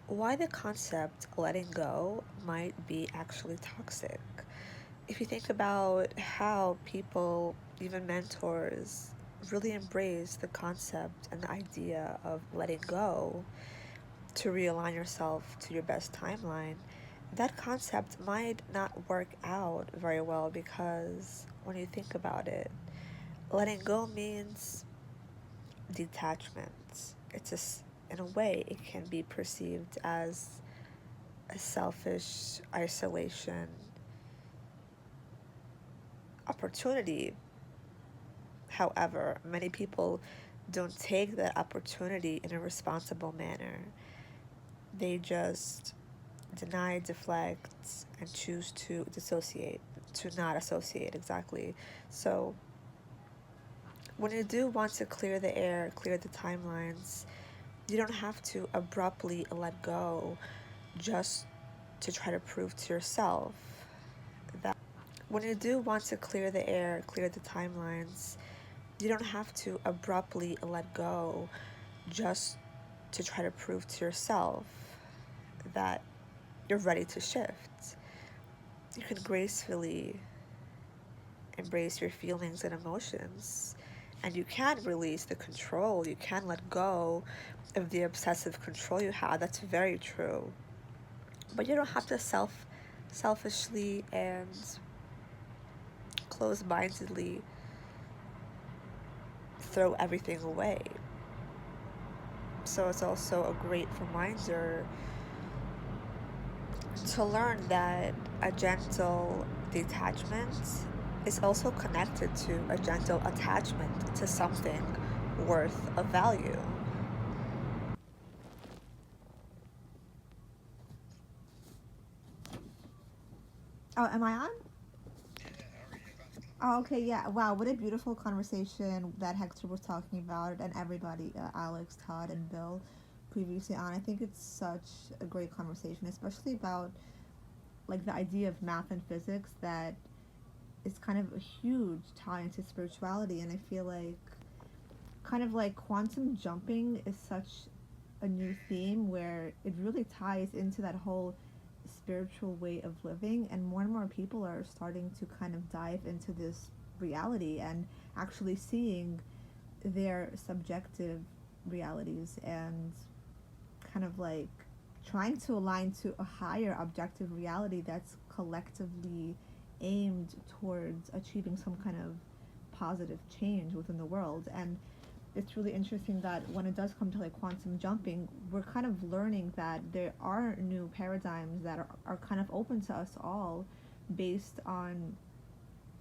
why the concept letting go might be actually toxic. If you think about how people, even mentors, really embrace the concept and the idea of letting go to realign yourself to your best timeline, that concept might not work out very well because when you think about it, letting go means detachment. It's just, in a way, it can be perceived as a selfish isolation opportunity. However, many people don't take that opportunity in a responsible manner. They just deny, deflect, and choose to dissociate, to not associate exactly. So, when you do want to clear the air, clear the timelines, you don't have to abruptly let go just to try to prove to yourself that when you do want to clear the air, clear the timelines, you don't have to abruptly let go just to try to prove to yourself that you're ready to shift. You can gracefully embrace your feelings and emotions, and you can release the control. You can let go of the obsessive control you have. That's very true. But you don't have to selfishly and close-mindedly throw everything away. So it's also a great reminder to learn that a gentle detachment is also connected to a gentle attachment to something worth of value. Oh, am I on? Oh, okay, yeah. Wow, what a beautiful conversation that Hector was talking about, and everybody, Alex, Todd, and Bill, previously on. I think it's such a great conversation, especially about like the idea of math and physics that is kind of a huge tie into spirituality, and I feel like kind of like quantum jumping is such a new theme where it really ties into that whole spiritual way of living, and more people are starting to kind of dive into this reality and actually seeing their subjective realities and kind of like trying to align to a higher objective reality that's collectively aimed towards achieving some kind of positive change within the world. And it's really interesting that when it does come to like quantum jumping, we're kind of learning that there are new paradigms that are kind of open to us all based on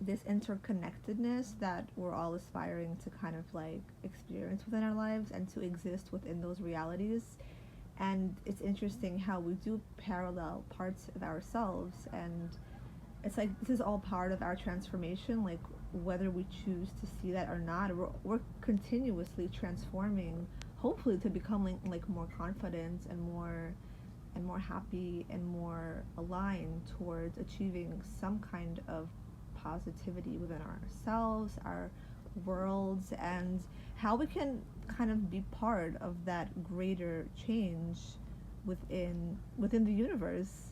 this interconnectedness that we're all aspiring to kind of like experience within our lives and to exist within those realities. And it's interesting how we do parallel parts of ourselves, and it's like this is all part of our transformation, like whether we choose to see that or not, we're continuously transforming, hopefully to become like more confident and more happy and more aligned towards achieving some kind of positivity within ourselves, our worlds, and how we can kind of be part of that greater change within the universe.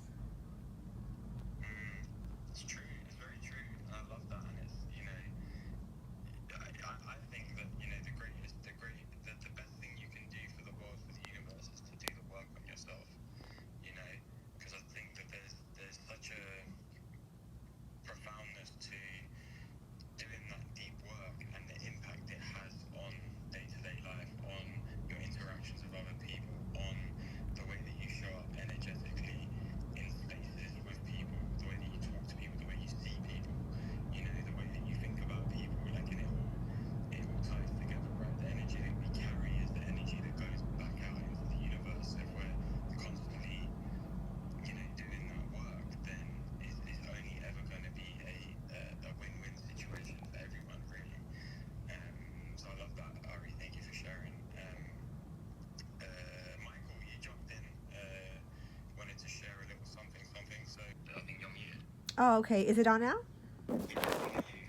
Oh, okay. Is it on now?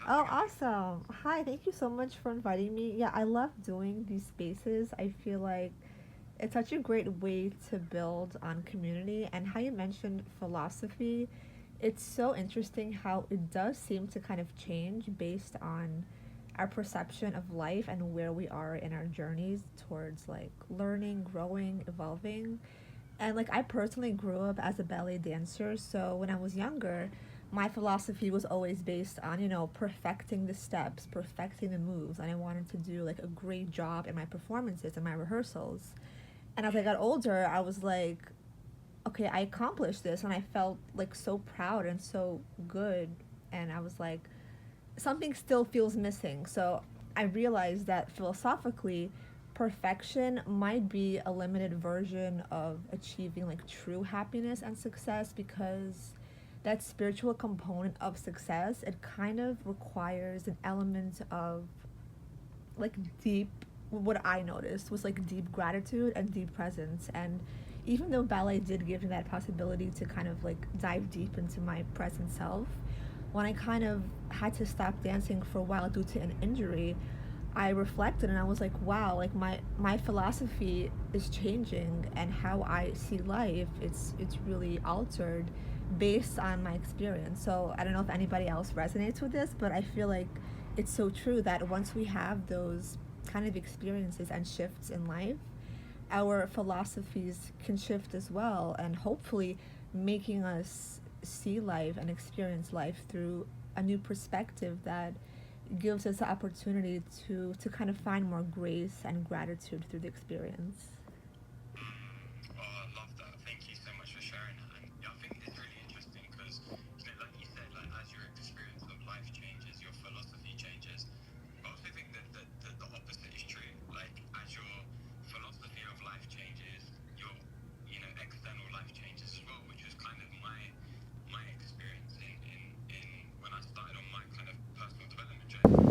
Oh, awesome. Hi, thank you so much for inviting me. Yeah, I love doing these spaces. I feel like It's such a great way to build on community. And how you mentioned philosophy, it's so interesting how it does seem to kind of change based on our perception of life and where we are in our journeys towards like learning, growing, evolving. And like I personally grew up as a ballet dancer, so when I was younger, my philosophy was always based on, perfecting the steps, perfecting the moves, and I wanted to do like a great job in my performances and my rehearsals. And as I got older, I was like, okay, I accomplished this, and I felt like so proud and so good. And I was like, something still feels missing. So I realized that philosophically, perfection might be a limited version of achieving like true happiness and success, because that spiritual component of success, it kind of requires an element of like deep, what I noticed was like deep gratitude and deep presence. And even though ballet did give me that possibility to kind of like dive deep into my present self, when I kind of had to stop dancing for a while due to an injury, I reflected and I was like, wow, like my philosophy is changing, and how I see life, it's really altered based on my experience. So I don't know if anybody else resonates with this, but I feel like it's so true that once we have those kind of experiences and shifts in life, our philosophies can shift as well, and hopefully making us see life and experience life through a new perspective that gives us the opportunity to kind of find more grace and gratitude through the experience. Oh, I love that. Thank you so much for sharing that. And yeah, I think it's really interesting because, like you said, like as your experience of life changes, your philosophy changes. I also think that the opposite is true. Like as your philosophy of life changes, your external life changes as well, which was kind of my experience in when I started on my kind of personal development journey.